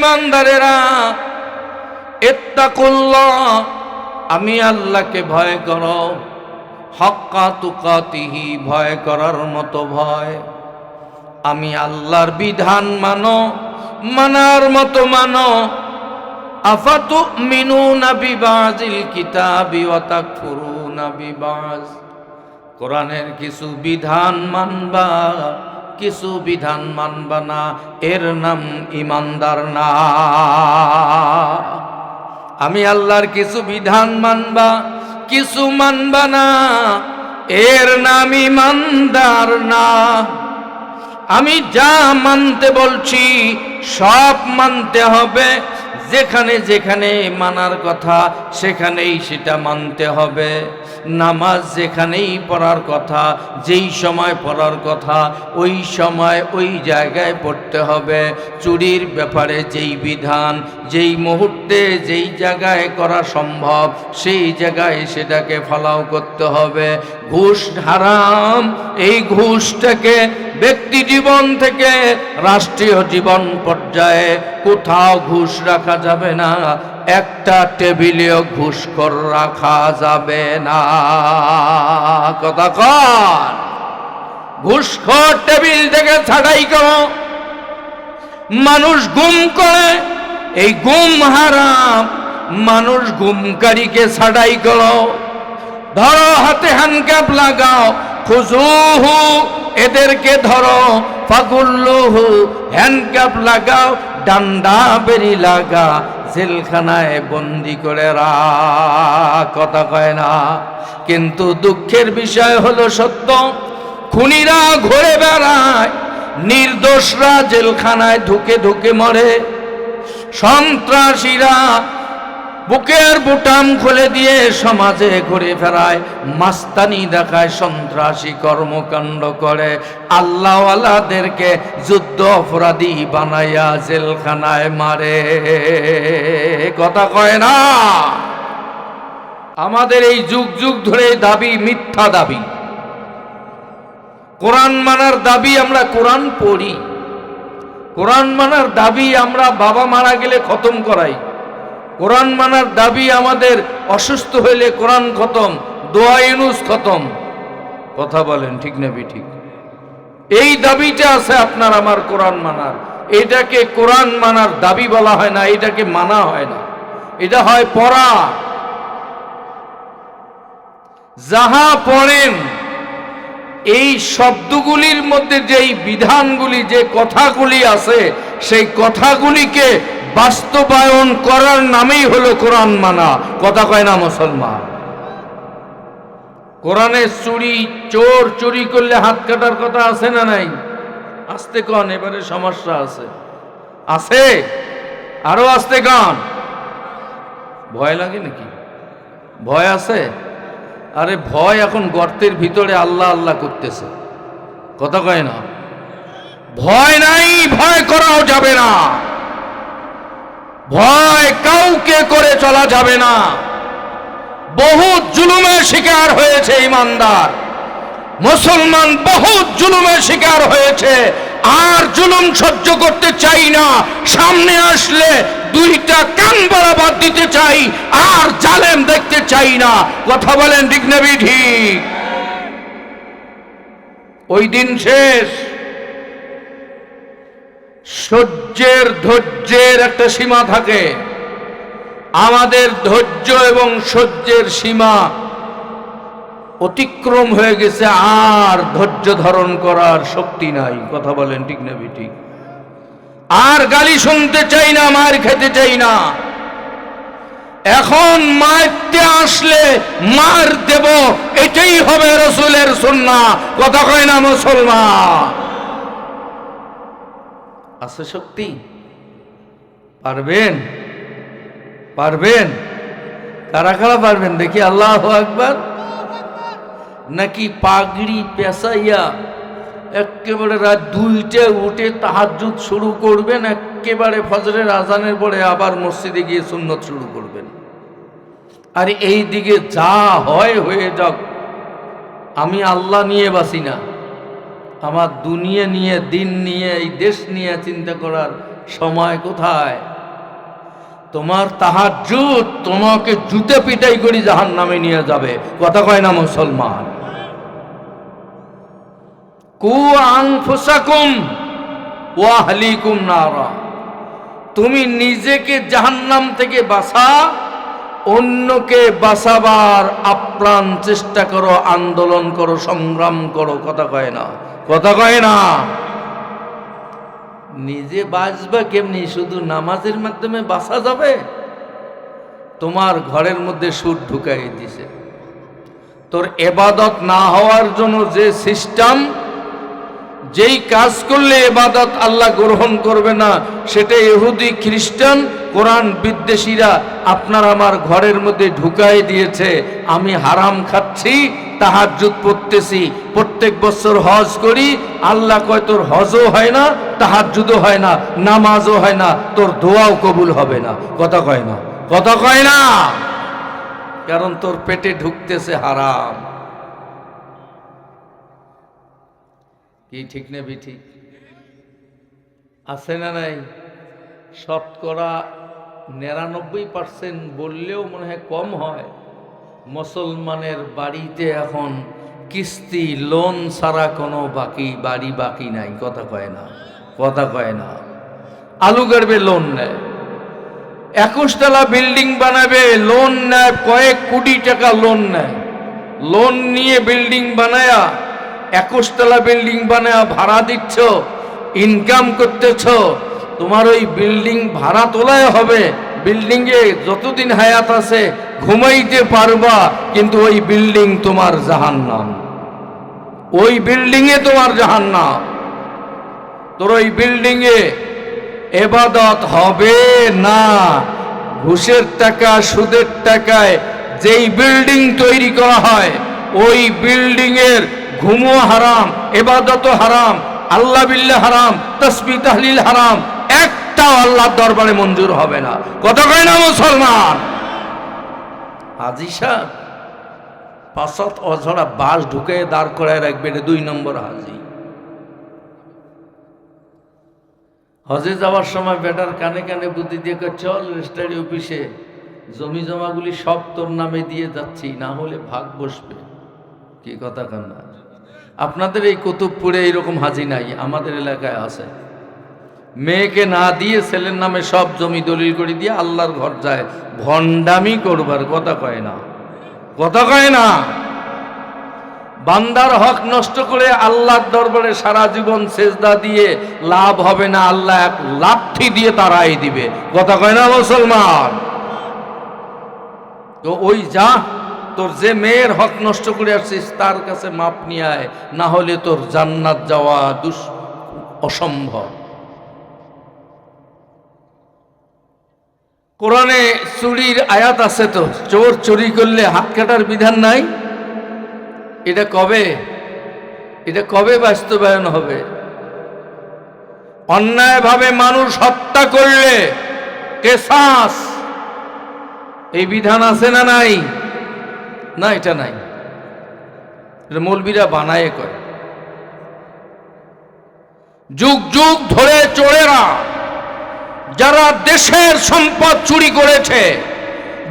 ইমানদারেরা, ইত্তাকুল্লাহ, আমি আল্লাহকে ভয় করো, হাক্কা তুকাতিহি, ভয় করার মতো ভয়। আমি আল্লাহর বিধান মানো, মানার মতো মানো। আফাতুমিনুনা বিবাযিল কিতাবি ওয়া তাকফুরুনা বিবায, কোরআনের কিছু বিধান মানবা, কিছু বিধান মানবা না, এর নাম ইমানদার না। আমি আল্লাহর কিছু বিধান মানবা, কিছু মানবা না, এর নাম ইমানদার না। আমি যা মানতে বলছি সব মানতে হবে, যেখানে যেখানে মানার কথা সেখানেই সেটা মানতে হবে। নামাজ যেখানেই পড়ার কথা, যেই সময় পড়ার কথা ওই সময় ওই জায়গায় পড়তে হবে। চুরির ব্যাপারে যেই বিধান, যেই মুহূর্তে যেই জায়গায় করা সম্ভব সেই জায়গায় সেটাকে ফলাও করতে হবে। ঘুষ হারাম, এই ঘুষটাকে ব্যক্তি জীবন থেকে রাষ্ট্রীয় জীবন পর্যায়ে কোথাও ঘুষ রাখা যাবে না, একটা টেবিলেও ঘুষখোর রাখা যাবে না। কথা কর, ঘুষখোর টেবিল থেকে ছাড়াই করো। মানুষ গুম করে, এই গুম হারাম, মানুষ গুমকারীকে ছাড়াই করো। ধরো, হাতে হ্যান্ডকাপ লাগাও, খুজুহু, এদেরকে ধরো, ফাগুল্লুহু, হ্যান্ডকাপ লাগাও, ডান্ডা বেরি লাগা, জেলখানায় বন্দি করে রাখ। কথা কয় না। কিন্তু দুঃখের বিষয় হলো সত্য, খুনিরা ঘুরে বেড়ায়, নির্দোষরা জেলখানায় ঢুকে ঢুকে মরে, সন্ত্রাসীরা বুকের বুটাম খুলে দিয়ে সমাজে ঘুরে ফেরায়, মাস্তানি দেখায়, সন্ত্রাসী কর্মকাণ্ড করে, আল্লাহওয়ালাদেরকে যুদ্ধ অপরাধী বানাইয়া জেলখানায় মারে। কথা কয় না। আমাদের এই যুগ যুগ ধরে দাবি মিথ্যা দাবি। কোরআন মানার দাবি আমরা কোরআন পড়ি, কোরআন মানার দাবি আমরা বাবা মারা গেলে খতম করাই, কোরআন মানার দাবি আমাদের অসুস্থ হইলে কোরআন খতম, দোয়া ইউনুস খতম। কথা বলেন ঠিক না ঠিক? এই দাবিটা আছে আপনার আমার কোরআন মানার। এটাকে কোরআন মানার দাবি বলা হয় না, এটাকে মানা হয় না, এটা হয় পড়া। যাহা পড়েন এই শব্দগুলির মধ্যে যেই বিধানগুলি, যে কথাগুলি আছে, সেই কথাগুলিকে বাস্তবায়ন করার নামেই হলো কোরআন মানা। কথা কয় না মুসলমান? কোরআনে চোর চুরি করলে হাত কাটার কথা আছে না নাই? আস্তে কন, এবারে সমস্যা আছে। আছে, আরো আস্তে কন। ভয় লাগে নাকি? ভয় আছে? আরে ভয় এখন গর্তের ভিতরে আল্লাহ আল্লাহ করতেছে। কথা কয় না? ভয় নাই, ভয় করাও যাবে না, ভয় কাউকে করে চলা যাবে না। বহুত জুলুমের শিকার হয়েছে ইমানদার মুসলমান, বহুত জুলুমের শিকার হয়েছে। আর জুলুম সহ্য করতে চাই না, সামনে আসলে দুইটা কান বরাবর দিতে চাই, আর জালেম দেখতে চাই না। কথা বলেন ঠিক না ঠিক? ওই দিন শেষ। সহ্যের ধৈর্যের একটা সীমা থাকে। আমাদের ধৈর্য এবং সহ্যের সীমা অতিক্রম হয়ে গেছে, আর ধৈর্য ধারণ করার শক্তি নাই। কথা বলেন ঠিক না ঠিক? আর গালি শুনতে চাই না, মার খেতে চাই না। এখন মারতে আসলে মার দেব, এটাই হবে রাসূলের সুন্নাহ। কথা কয় না মুসলমান? আছে শক্তি? পারবেন? পারবেন? কারা কারা পারবেন দেখি? আল্লাহু আকবার। নাকি পাগড়ি পেঁচাইয়া একেবারে রাত 2টায় উঠে তাহাজ্জুদ শুরু করবেন, একেবারে ফজরের আজানের পরে আবার মসজিদে গিয়ে সুন্নত শুরু করবেন। আর এই দিকে যা হয় হয়ে যাক, আমি আল্লাহ নিয়ে বাঁচি না, আমার দুনিয়া নিয়ে, দিন নিয়ে, এই দেশ নিয়ে চিন্তা করার সময় কোথায়? তোমার তাহাজ্জুদ তোমাকে জুতে পিটাই করে জাহান্নামে নিয়ে যাবে। কথা কয় না মুসলমান? কু আনফুসাকুম ওয়া আহলিকুম নারা, তুমি নিজেকে জাহান্নাম থেকে বাঁচা, অন্যকে বাঁচাবার আপ্রাণ চেষ্টা করো, আন্দোলন করো, সংগ্রাম করো। কথা কয় না? কথা কয় না? নিজে বাঁচবা কেমনি? শুধু নামাজের মাধ্যমে বাঁচা যাবে? তোমার ঘরের মধ্যে সুদ ঢুকাই দিছে। তোর ইবাদত না হওয়ার জন্য যে সিস্টেম, যেই কাজ করলে ইবাদত আল্লাহ গ্রহণ করবে না, সেটা ইহুদি খ্রিস্টান কোরআন বিদ্বেষীরা আপনার আমার ঘরের মধ্যে ঢুকাই দিয়েছে। আমি হারাম খাচ্ছি, তাহাজ্জুদ পড়তেছি, প্রত্যেক বছর হজ করি, আল্লাহ কয় তোর হজও হয় না, তাহাজ্জুদও হয় না, নামাজও হয় না, তোর দোয়াও কবুল হবে না। কথা কয় না? কথা কয় না? কারণ তোর পেটে ঢুকতেছে হারাম। কি ঠিক না ঠিক আছে না নাই? শতকরা 99% বললেও মনে হয় কম হয়, মুসলমানের বাড়িতে এখন কিস্তি লোন ছাড়া কোনো বাড়ি বাকি নাই। কথা কয় না? কথা কয় না? আলু গাড়বে লোন নেয়, 21 তলা বিল্ডিং বানাবে লোন নেয়, কয়েক কোটি টাকা লোন নেয়। লোন নিয়ে বিল্ডিং বানায়া 21 তলা বিল্ডিং বানায়া ভাড়া দিচ্ছ, ইনকাম করতেছ। তোমার ওই বিল্ডিং ভাড়া তোলায় হবে, বিল্ডিংয়ে যতদিন হায়াত আছে ঘুমাইতে পারবা, কিন্তু ওই বিল্ডিং তোমার জাহান্নাম। ওই বিল্ডিংয়ে তোমার জাহান্নাম। তোর ওই বিল্ডিংয়ে ইবাদত হবে না। ঘুষের টাকা, সুদের টাকায় যেই বিল্ডিং তৈরি করা হয়, ওই বিল্ডিং এর ঘুমও হারাম, ইবাদতও হারাম, আল্লাহ বিল্লাহ হারাম, তাসবিহ তাহলিল হারাম, একটাও আল্লাহর দরবারে মঞ্জুর হবে না। কথা কয় না মুসলমান? হাজী সাহেব 5 অঝরা বাস ঢুকে দাঁড় করায় রাখবে, 2 নম্বর হাজি। হজে যাওয়ার সময় বেটার কানে কানে বুদ্ধি দিয়ে চল রেজিস্ট্রারি অফিসে জমি জমাগুলি সব তোর নামে দিয়ে যাচ্ছি, না হলে ভাগ বসবে। কি কথা কেন? আপনাদের এই কুতুবপুরে এইরকম হাজি নাই, আমাদের এলাকায় আছে। মেয়েকে না দিয়ে ছেলের নামে সব জমি দলিল করে দিয়ে আল্লাহর ঘর যায় ভণ্ডামি করবার। কথা কয় না? কথা কয় না? বান্দার হক নষ্ট করে আল্লাহর দরবারে সারা জীবন সেজদা দিয়ে লাভ হবে না, আল্লাহ এক লাঠি দিয়ে তারাই দিবে। কথা কয় না মুসলমান? তো ওই যা, তোর যে মেয়ের হক নষ্ট করে আসছিস তার কাছে মাপ নিয়ে আয়, না হলে তোর জান্নাত যাওয়া অসম্ভব। কোরআনে চুরির আয়াত আছে তো, চোর চুরি করলে হাত কাটার বিধান নাই। এটা কবে বাস্তবায়ন হবে? অন্যায়ভাবে মানুষ হত্যা করলে কেসাস, এই বিধান আছে না নাই? না, এটা নাই। এটা মৌলবীরা বানায় কয়। যুগ যুগ ধরে চোরেরা যারা দেশের সম্পদ চুরি করেছে,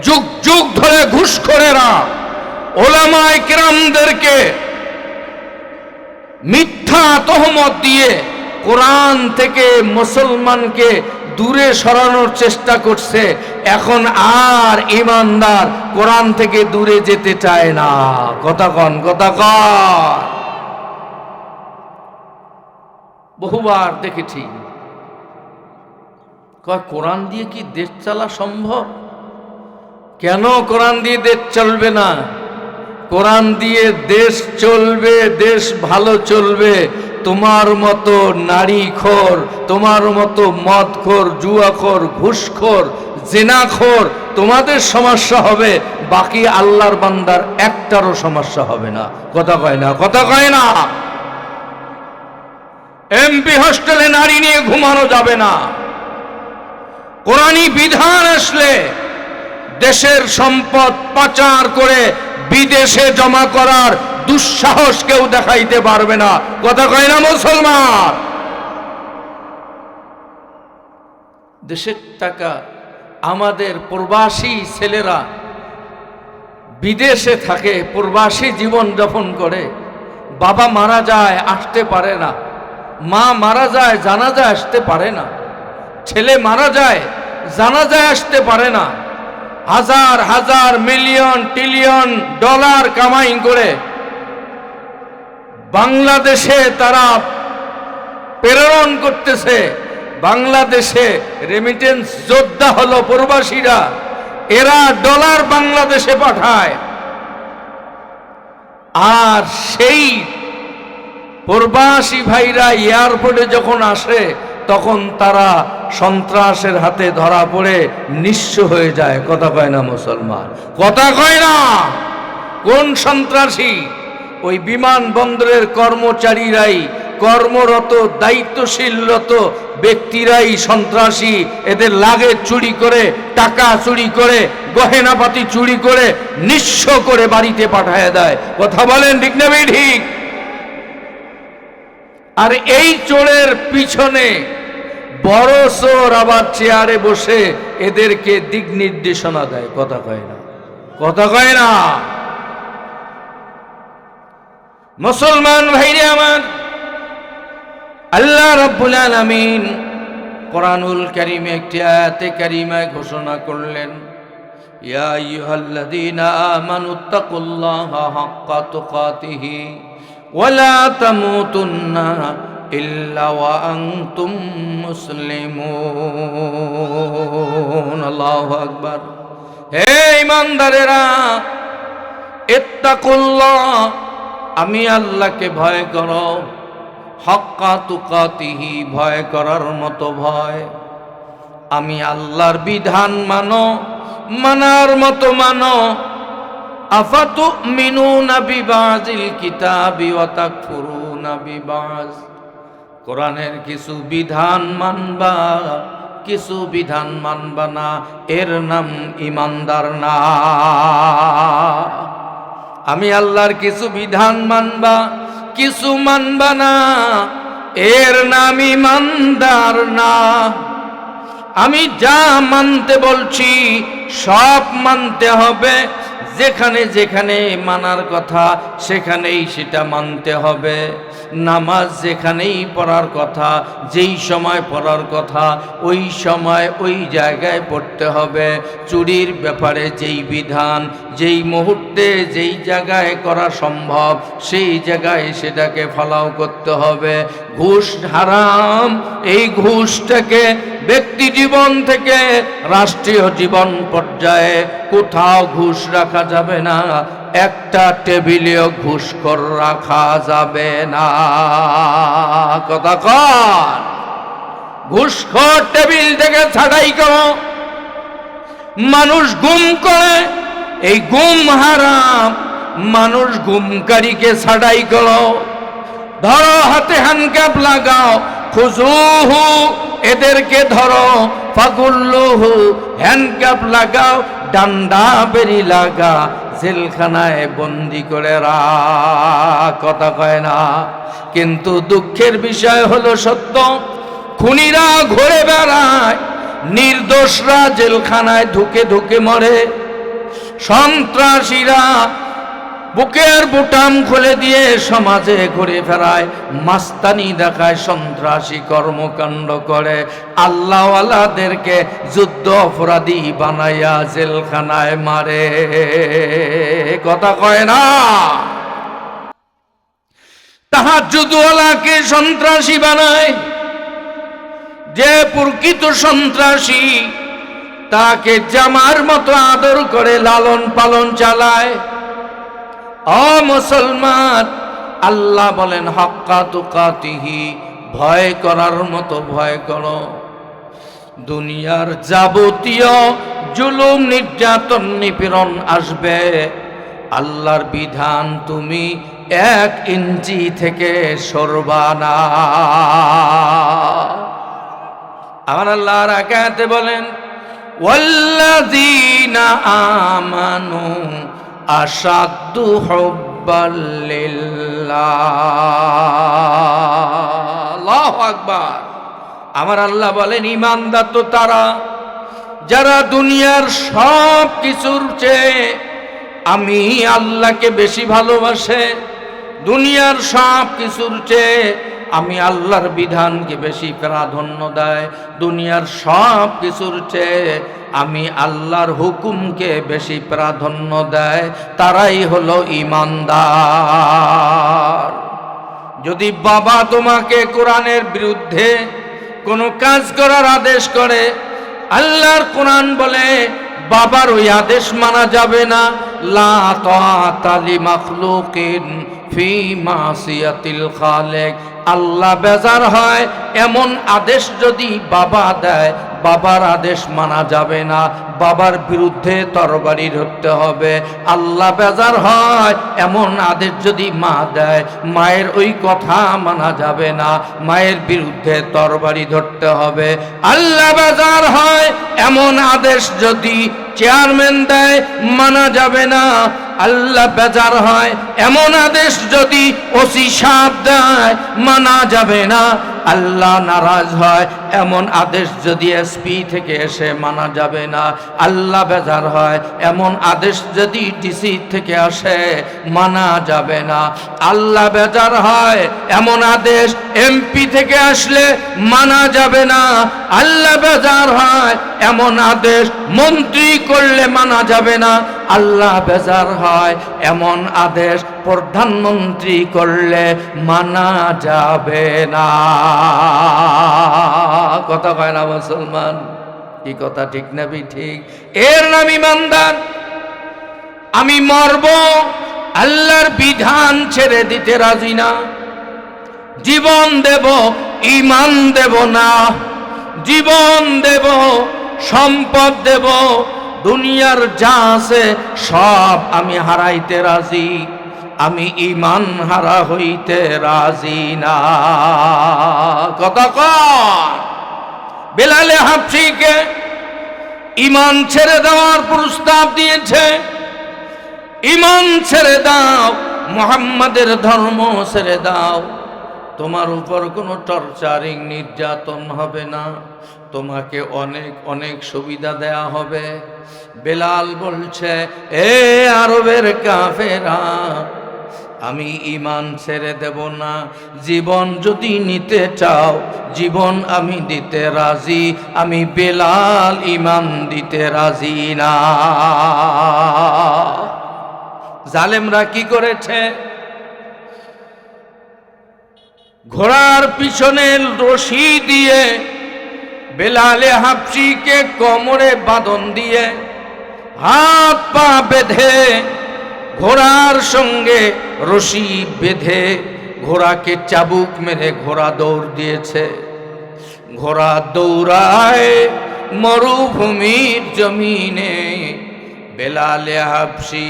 যুগ যুগ ধরে ঘুষখোরেরা ওলামায়ে কেরামদেরকে মিথ্যা তহমত দিয়ে কোরআন থেকে মুসলমানকে দূরে সরানোর চেষ্টা করছে। এখন আর ইমানদার কোরআন থেকে দূরে যেতে চায় না। কথা কন? কথা কন? বহুবার দেখেছি, কয় কোরআন দিয়ে কি দেশ চালা সম্ভব? কেন কোরআন দিয়ে দেশ চলবে না? কোরআন দিয়ে দেশ চলবে, দেশ ভালো চলবে। তোমার মতো নারীখোর, তোমার মতো মদখোর, জুয়াখোর, ঘুষখোর, জিনাখোর, তোমাদের সমস্যা হবে, বাকি আল্লাহর বান্দার একটারও সমস্যা হবে না। কথা কয় না? কথা কয় না? এমপি হোস্টেলে নারী নিয়ে ঘুমানো যাবে না। কোরআনী বিধান আসলে দেশের সম্পদ পাচার করে বিদেশে জমা করার দুঃসাহস কেউ দেখাইতে পারবে না। কথা কয় না মুসলমান? দেশের টাকা আমাদের প্রবাসী ছেলেরা বিদেশে থাকে, প্রবাসী জীবন যাপন করে, বাবা মারা যায় আসতে পারে না, মা মারা যায় জানাজায় আসতে পারে না, ছেলে মারা যায় জানাজায় আসতে পারে না, হাজার হাজার মিলিয়ন ট্রিলিয়ন ডলার কামাই করে বাংলাদেশে তারা প্রেরণ করতেছে। বাংলাদেশে রেমিটেন্স যোদ্ধা হলো প্রবাসীরা, এরা ডলার বাংলাদেশে পাঠায়। আর সেই প্রবাসী ভাইরা এয়ারপোর্টে যখন আসে তখন তারা সন্ত্রাসের হাতে ধরা পড়ে নিঃস্ব হয়ে যায়। কথা কয় না মুসলমান? কথা কয় না? কোন সন্ত্রাসী? ওই বিমানবন্দরের কর্মচারীরাই, কর্মরত দায়িত্বশীলরত ব্যক্তিরাই সন্ত্রাসী। এদের লাগেজ চুরি করে, টাকা চুরি করে, গহেনাপাতি চুরি করে নিঃস্ব করে বাড়িতে পাঠায় দেয়। কথা বলেন ঠিক না ঠিক? আর এই চোরের পিছনে বড় চোর আবার চেয়ারে বসে এদেরকে দিক নির্দেশনা দেয়। কথা কয় না? কথা কয় না? মুসলমান ভাইরে আমার, আল্লাহ রাব্বুল আলামিন কোরআনুল কারীমে একটি আয়াতে কারীমায় ঘোষণা করলেন, ইয়া আইয়ুহাল্লাযীনা আমানুত্তাকুল্লাহা হাক্কা তুকাতিহি ওয়া লা তামুতুন্না ইল্লা ওয়া আনতুম মুসলিমুন। আল্লাহু আকবার। হে ঈমানদারেরা, ইত্তাকুল্লাহ, আমি আল্লাহকে ভয় করো, হাক্কা তুকাতিহি, ভয় করার মতো ভয়। আমি আল্লাহর বিধান মানো, মানার মতো মানো। আফাতুমিনুনা বিবাযিল কিতাবি ওয়া তাকফুরুনা বিবায, কোরআনের কিছু বিধান মানবা, কিছু বিধান মানবা না, এর নাম ঈমানদার না। আমি আল্লাহর কিছু বিধান মানবা, কিছু মানবা না, এর নাম ঈমানদার না। আমি যা মানতে বলছি সব মানতে হবে, যেখানে যেখানে মানার কথা সেখানেই সেটা মানতে হবে। নামাজ যেখানেই পড়ার কথা, যেই সময় পড়ার কথা ওই সময় ওই জায়গায় পড়তে হবে। চুরির ব্যাপারে যেই বিধান, যেই মুহূর্তে যেই জায়গায় করা সম্ভব সেই জায়গায় সেটাকে ফলাও করতে হবে। ঘুষ হারাম, এই ঘুষটাকে ব্যক্তি জীবন থেকে রাষ্ট্রীয় জীবন পর্যায়ে কোথাও ঘুষ রাখা যাবে না, একটা টেবিলেও ঘুষখোর রাখা যাবে না। কথা কর, ঘুষখোর টেবিল থেকে ছাঁটাই করো। মানুষ গুম করে, এই গুম হারাম, মানুষ গুমকারীকে ছাঁটাই করো। ধরো, হাতে হ্যান্ডকাপ লাগাও, খুজুহু, এদেরকে ধরো, ফাগুল্লুহু, হ্যান্ডকাপ লাগাও, ডান্ডা বেরি লাগা, জেলখানায় বন্দি করে রাখ। কথা কয় না? কিন্তু দুঃখের বিষয় হলো সত্য, খুনিরা ঘুরে বেড়ায়, নির্দোষরা জেলখানায় ধুকে ধুকে মরে, সন্ত্রাসীরা বুকের বুটাম খুলে দিয়ে সমাজে ঘুরে ফেরায়, মাস্তানি দেখায়, সন্ত্রাসী কর্মকাণ্ড করে, আল্লাহওয়ালাদেরকে যুদ্ধ অপরাধী বানাইয়া জেলখানায় মারে। কথা কয় না? তাহাজ্জুদওয়ালাকে সন্ত্রাসী বানায়। যে প্রকৃত সন্ত্রাসী তাকে জামার মতো আদর করে লালন পালন চালায়। ও মুসলমান, আল্লাহ বলেন হাক্কা তুকাতিহি, ভয় করার মতো ভয় করো। দুনিয়ার যাবতীয় জুলুম, নির্যাতন, নিপীড়ন আসবে, আল্লাহর বিধান তুমি 1 ইঞ্চি থেকে সরবা না। আমার আল্লাহর আয়াতে বলেন, ওয়াল্লাযীনা আমানু আশাদ্দু হুব্বাল লিল্লাহ। আল্লাহু আকবার। আমার আল্লাহ বলেন, ঈমানদার তো তারা যারা দুনিয়ার সব কিছুর চেয়ে আমি আল্লাহকে বেশি ভালোবাসে, দুনিয়ার সব কিছুর চেয়ে আমি আল্লাহর বিধানকে বেশি প্রাধান্য দেয়, দুনিয়ার সব কিছুর চেয়ে আমি আল্লাহর হুকুমকে বেশি প্রাধান্য দেয়, তারাই হলো ঈমানদার। যদি বাবা তোমাকে কোরআনের বিরুদ্ধে কোনো কাজ করার আদেশ করে, আল্লাহর কোরআন বলে বাবার ওই আদেশ মানা যাবে না। লা তাআতা লিমাখলুকিন ফি মাসিয়াতিল খালিক। আল্লাহ বেজার হয় এমন আদেশ যদি বাবা দেয়, বাবার আদেশ মানা যাবে না, বাবার বিরুদ্ধে তরবারি ধরতে হবে। আল্লাহ বেজার হয় এমন আদেশ যদি মা দেয়, মায়ের ওই কথা মানা যাবে না, মায়ের বিরুদ্ধে তরবারি ধরতে হবে। আল্লাহ বেজার হয় এমন আদেশ যদি চেয়ারম্যান দেয়, মানা যাবে না। আল্লাহ বেজার হয় এমন আদেশ যদি ওসি সাহেব দেয়, মানা যাবে না। আল্লাহ নারাজ হয় এমন আদেশ যদি এসপি থেকে এসে, মানা যাবে না। আল্লাহ বেজার হয় এমন আদেশ যদি ডিসি থেকে আসে, মানা যাবে না। আল্লাহ বেজার হয় এমন আদেশ এমপি থেকে আসলে মানা যাবে না। আল্লাহ বেজার হয় এমন আদেশ মন্ত্রী করলে মানা যাবে না। আল্লাহ বেজার হয় এমন আদেশ প্রধানমন্ত্রী করলে মানা যাবে না। কথা কয় না মুসলমান? কি কথা ঠিক না ঠিক? এর নাম ঈমানদার। আমি মরব, আল্লাহর বিধান ছেড়ে দিতে রাজি না। জীবন দেব, ঈমান দেব না। জীবন দেব, সম্পদ দেব, দুনিয়ার যা আছে সব আমি হারাইতে রাজি, আমি ঈমান হারা হইতে রাজি না। কথা কন? বেলালে হাবশীকে ঈমান ছেড়ে দেওয়ার প্রস্তাব দিয়েছে। ঈমান ছেড়ে দাও, মুহাম্মাদের ধর্ম ছেড়ে দাও, তোমার উপর কোনো টর্চারিং নির্যাতন হবে না, তোমাকে অনেক অনেক সুবিধা দেয়া হবে। বেলাল বলছে, এ আরবের কাফেরা, আমি ঈমান ছেড়ে দেব না। জীবন যদি নিতে চাও, জীবন আমি দিতে রাজি, আমি বেলাল ঈমান দিতে রাজি না। জালেমরা কি করেছে? ঘোড়ার পিছনে রশি দিয়ে বেলালে হাবশীকে কোমরে বাঁধন দিয়ে হাত পা বেঁধে, ঘোড়ার সঙ্গে রশি বেঁধে ঘোড়াকে চাবুক মেরে ঘোড়া দৌড় দিয়েছে। ঘোড়া দৌড়ায় মরুভূমির জমিনে, বেলালে হাবশী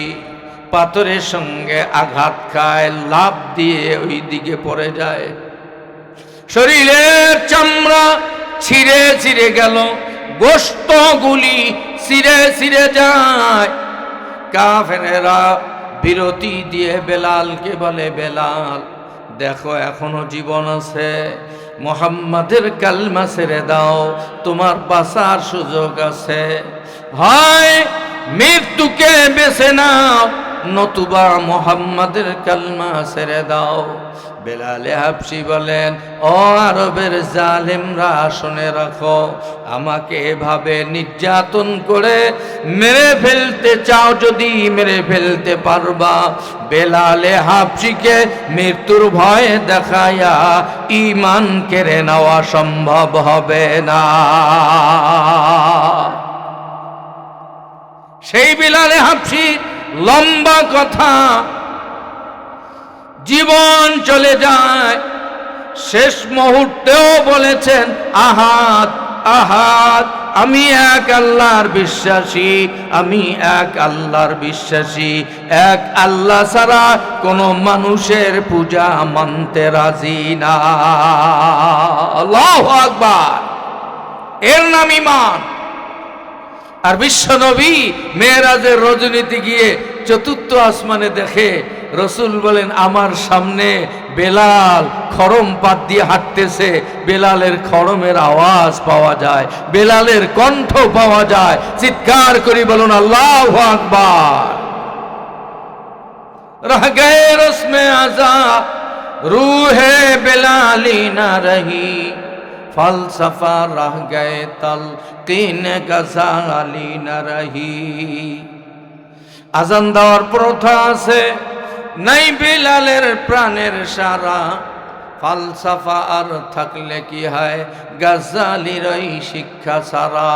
পাথরের সঙ্গে আঘাত খায়, লাফ দিয়ে ওই দিকে পড়ে যায়। শরীরের চামড়া ছিঁড়ে ছিঁড়ে গেল, গোশতগুলি ছিঁড়ে ছিঁড়ে যায়। কাফেরেরা বিরতি দিয়ে বেলালকে বলে, বেলাল দেখো এখনো জীবন আছে, মুহাম্মাদের কালমা ছেড়ে দাও, তোমার বাঁচার সুযোগ আছে। হয় মৃত্যুকে বেছে নাও, নতুবা মুহাম্মাদের কালমা ছেড়ে দাও। বেলালে হাবশী বলেন, ও আরবের জালেমরা, শুনে রাখো, আমাকে এভাবে নির্যাতন করে মেরে ফেলতে চাও, যদি মেরে ফেলতে পারবা, বেলালে হাবশীকে মৃত্যুর ভয় দেখায়া ঈমান কেড়ে নেওয়া সম্ভব হবে না। সেই বেলালে হাবশী লম্বা কথা, জীবন চলে যায়, শেষ মুহূর্তেও বলেছেন, আহাদ আহাদ, আমি এক আল্লাহর বিশ্বাসী, আমি এক আল্লাহর বিশ্বাসী, এক আল্লাহ ছাড়া কোনো মানুষের পূজা মানতে রাজি না। আল্লাহু আকবার। এর নাম ঈমান। আর বিশ্বনবী মেরাজের রজনীতে গিয়ে চতুর্থ আসমানে দেখে, রসুল বলেন আমার সামনে বেলাল খড়ম পাত দিয়ে হাঁটতেছে, বেলালের খড়মের আওয়াজ পাওয়া যায়, বেলালের কণ্ঠ পাওয়া যায়। চিৎকার করি বলুন আল্লাহু আকবার। রহ গয়ে রসমে আযা রূহে বেলালি না রহি, ফলসফা রহ গয়ে তলকিন গজালি না রহি। আজান দেওয়ার প্রথা আছে, নাই বেলালের প্রাণের সারা, ফালসাফা আর থাকলে কি হয় গাজ্জালির ওই শিক্ষা সারা।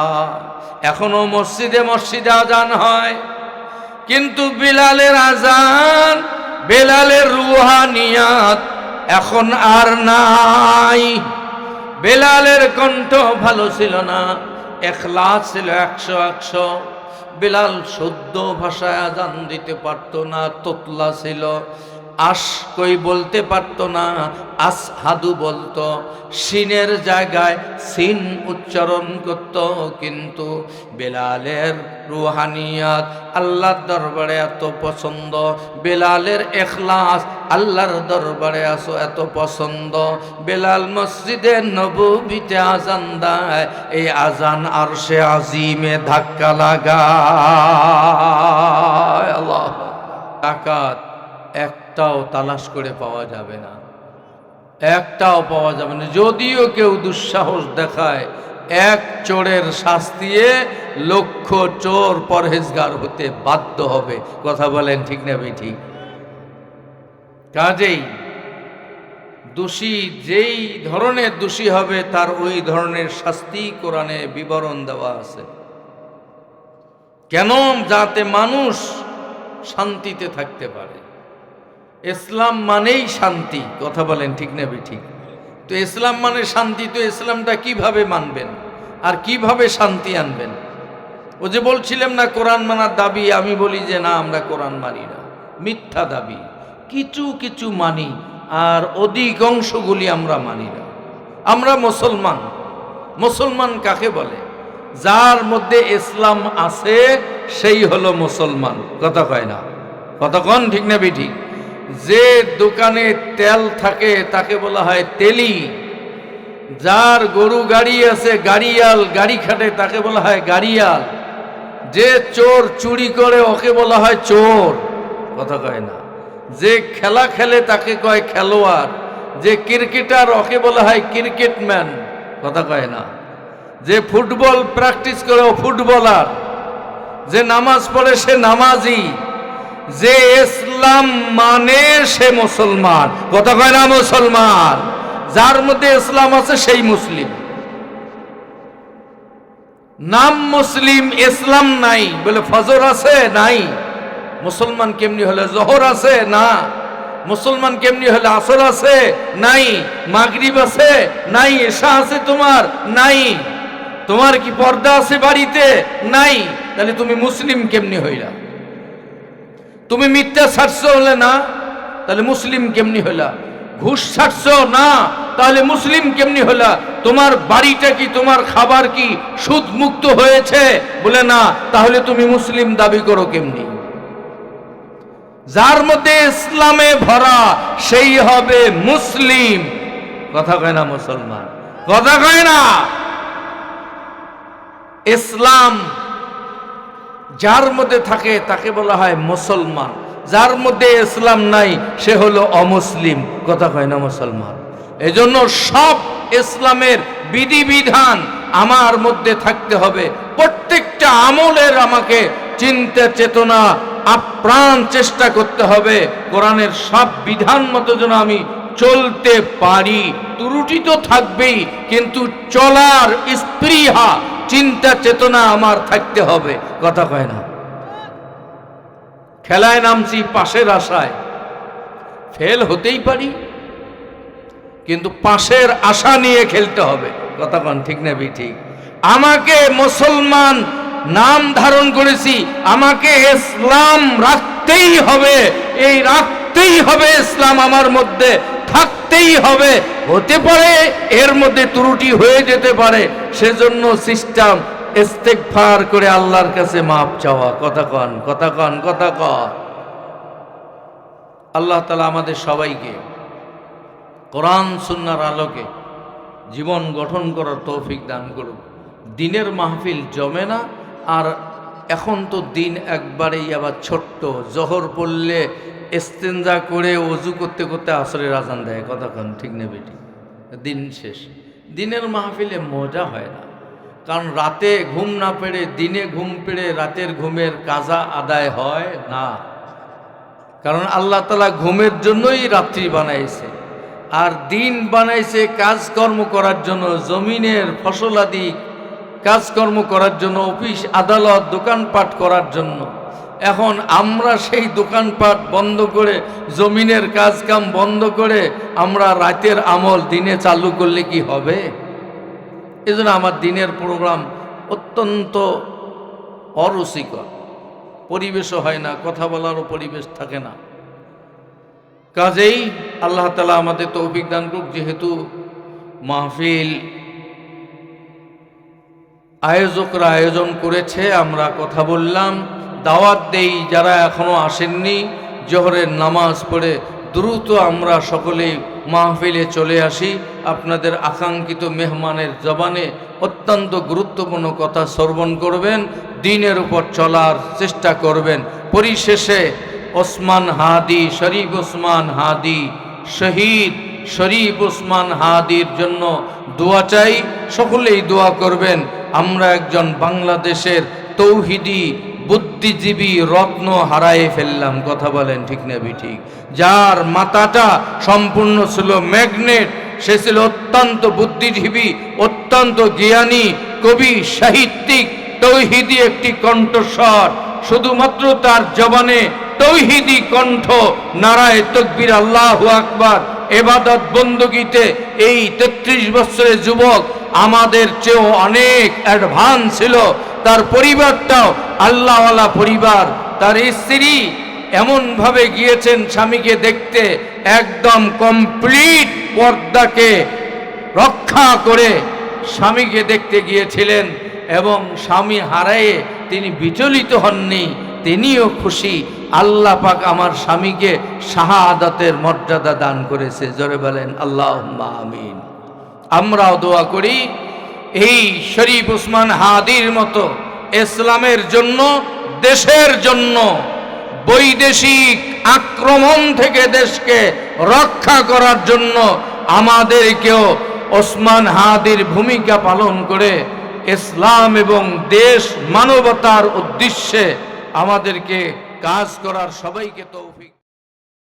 এখনো মসজিদে মসজিদে আজান হয়, কিন্তু বেলালের আজান, বেলালের রুহানিয়াত এখন আর নাই। বেলালের কণ্ঠ ভালো ছিল না, ইখলাস ছিল 100-100। বেলাল শুদ্ধ ভাষায় আজান দিতে পারতো না, তোতলা ছিল। কই বলতে পারতো না, আসহাদু বলতো, সিনের জায়গায় সিন উচ্চারণ করত। কিন্তু বেলালের রুহানিয়াত আল্লাহর দরবারে এত পছন্দ, বেলালের ইখলাস আল্লাহর দরবারে এত পছন্দ। বেলাল মসজিদে নববীতে আজান দেয়, এই আজান আরশে আজিমে ধাক্কা লাগায়। আল্লাহ তাকাত একটাও তালাশ করে পাওয়া যাবে না, একটাও পাওয়া যাবে না। যদিও কেউ দুঃসাহস দেখায়, এক চোরের শাস্তিয়ে লক্ষ চোর পরহেজগার হতে বাধ্য হবে। কথা বলেন ঠিক না ঠিক? কাজেই দোষী যেই ধরনের দোষী হবে তার ওই ধরনের শাস্তি কোরআনে বিবরণ দেওয়া আছে। কেন? যাতে মানুষ শান্তিতে থাকতে পারে। ইসলাম মানেই শান্তি। কথা বলেন ঠিক না ঠিক? তো ইসলাম মানে শান্তি, তো ইসলামটা কিভাবে মানবেন আর কিভাবে শান্তি আনবেন? ও যে বলছিলাম না কোরআন মানার দাবি, আমি বলি যে না আমরা কোরআন মানি না, মিথ্যা দাবি। কিছু কিছু মানি আর অধিকাংশগুলি আমরা মানি না। আমরা মুসলমান। মুসলমান কাকে বলে? যার মধ্যে ইসলাম আছে সেই হলো মুসলমান। কথা কয় না? কথা কন ঠিক না ঠিক? যে দোকানে তেল থাকে তাকে বলা হয় তেলি। যার গরু গাড়ি আছে, গাড়িয়াল, গাড়ি খাটে তাকে বলা হয় গাড়িয়াল। যে চোর চুরি করে ওকে বলা হয় চোর। কথা কয় না? যে খেলা খেলে তাকে কয় খেলোয়াড়। যে ক্রিকেটার ওকে বলা হয় ক্রিকেটম্যান। কথা কয় না? যে ফুটবল প্র্যাকটিস করে ও ফুটবলার। যে নামাজ পড়ে সে নামাজি। যে ইসলাম মানে সে মুসলমান। কথা কয় না? মুসলমান। যার মধ্যে ইসলাম আছে সেই মুসলিম। নাম মুসলিম, ইসলাম নাই বলে ফজর আছে নাই। মুসলমান কেমনি হলে? জোহর আছে না। মুসলমান কেমনি হলে? আসর আছে নাই। মাগরিব আছে নাই। এশা আছে তোমার নাই। তোমার কি পর্দা আছে বাড়িতে? নাই। তাহলে তুমি মুসলিম কেমনি হইলা? তুমি মিথ্যা ছাড়ছো হলে না, তাহলে মুসলিম কেমনি হইলা? ঘুষ ছাড়ছো না, তাহলে মুসলিম কেমনি হইলা? তোমার বাড়িটা কি, তোমার খাবার কি সুদ মুক্ত হয়েছে? বলে না, তাহলে তুমি মুসলিম দাবি করো কেমনি? যার মধ্যে ইসলামে ভরা সেই হবে মুসলিম। কথা কয় না? মুসলমান। কথা কয় না? ইসলাম যার মধ্যে থাকে তাকে বলা হয় মুসলমান। যার মধ্যে ইসলাম নাই সে হলো অমুসলিম। কথা কয় না? মুসলমান। এজন্য সব ইসলামের বিধিবিধান আমার মধ্যে থাকতে হবে। প্রত্যেকটা আমলের আমাকে চিন্তা চেতনা আপ্রাণ চেষ্টা করতে হবে কোরআনের সব বিধান মতো যেন আমি চলতে পারি। ত্রুটি তো থাকবেই, কিন্তু চলার স্পৃহা চিন্তা চেতনা আমার থাকতে হবে। কথা কয় না? খেলায় নামছি পাশের আশায়, ফেল হতেই পারি, কিন্তু পাশের আশা নিয়ে খেলতে হবে। কথা কন ঠিক না ঠিক? আমাকে মুসলমান নাম ধারণ করেছি, আমাকে ইসলাম রাখতেই হবে। এই রাখতেই হবে, ইসলাম আমার মধ্যে থাকতেই হবে। হতে পারে এর মধ্যে ত্রুটি হয়ে যেতে পারে, সেজন্য সিস্টেম ইস্তেগফার করে আল্লাহর কাছে মাপ চাওয়া। কথা কন, কথা কন, কথা কন। আল্লাহ তাআলা আমাদের সবাইকে কোরআন সুন্নাহর আলোকে জীবন গঠন করার তৌফিক দান করুন। দিনের মাহফিল জমে না, আর এখন তো দিন একবারেই আবার ছোট্ট। জোহর পড়লে ইস্তেঞ্জা করে ওযু করতে করতে আসরের আজান দেয়। কথা কন, ঠিক না বেটি? দিন শেষ। দিনের মাহফিলে মজা হয় না, কারণ রাতে ঘুম না পেড়ে দিনে ঘুম পেড়ে রাতের ঘুমের কাজা আদায় হয় না। কারণ আল্লাহ তাআলা ঘুমের জন্যই রাত্রি বানাইছে, আর দিন বানাইছে কাজকর্ম করার জন্য, জমিনের ফসলাদি কাজকর্ম করার জন্য, অফিস আদালত দোকানপাট করার জন্য। এখন আমরা সেই দোকানপাট বন্ধ করে, জমিনের কাজকাম বন্ধ করে আমরা রাতের আমল দিনে চালু করলে কি হবে? এজন্য আমার দিনের প্রোগ্রাম অত্যন্ত অরুচিকর, পরিবেশও হয় না, কথা বলারও পরিবেশ থাকে না। কাজেই আল্লাহ তাআলা আমাদের তৌফিক দান করুক। যেহেতু মাহফিল আয়োজকরা আয়োজন করেছে, আমরা কথা বললাম, দাওয়াত দেই যারা এখনো আসেননি, জোহরের নামাজ পড়ে দ্রুত আমরা সকলেই মাহফিলে চলে আসি। আপনাদের আকাঙ্ক্ষিত মেহমানের জবানে অত্যন্ত গুরুত্বপূর্ণ কথা শ্রবণ করবেন, দ্বীনের উপর চলার চেষ্টা করবেন। পরিশেষে ওসমান হাদি, শরীফ ওসমান হাদি, শহীদ শরীফ ওসমান হাদির জন্য দোয়া চাই। সকলেই দোয়া করবেন। আমরা একজন বাংলাদেশের তৌহিদি বুদ্ধিজীবী রত্ন হারায়ে ফেললাম। কথা বলেন, ঠিক না ঠিক? যার মাথাটা সম্পূর্ণ ছিল ম্যাগনেট, সে ছিল অত্যন্ত বুদ্ধিজীবী, অত্যন্ত জ্ঞানী, কবি, সাহিত্যিক, তৌহিদি একটি কণ্ঠস্বর। শুধুমাত্র তার জবানে তৌহিদি কণ্ঠ, নারায়ে তাকবীর, আল্লাহু আকবার, ইবাদত বندگিতে এই 33 বছরের যুবক আমাদের চেয়েও অনেক অ্যাডভান্স ছিল। তার পরিবারটাও আল্লাহওয়ালা পরিবার। তার স্ত্রী এমনভাবে গিয়েছেন স্বামীকে দেখতে, একদম কমপ্লিট পর্দাকে রক্ষা করে স্বামীকে দেখতে গিয়েছিলেন, এবং স্বামী হারায়ে তিনি বিচলিত হননি, তিনিও খুশি। আল্লাহ পাক আমার স্বামীকে শাহাদাতের মর্যাদা দান করেছে। জোরে বলেন আল্লাহুম্মা আমিন। আমরাও দোয়া করি এই শরীফ ওসমান হাদির মতো ইসলামের জন্য, দেশের জন্য, বৈদেশিক আক্রমণ থেকে দেশকে রক্ষা করার জন্য আমাদেরকেও ওসমান হাদির ভূমিকা পালন করে ইসলাম এবং দেশ মানবতার উদ্দেশ্যে আমাদেরকে কাজ করার সবাইকে তৌফিক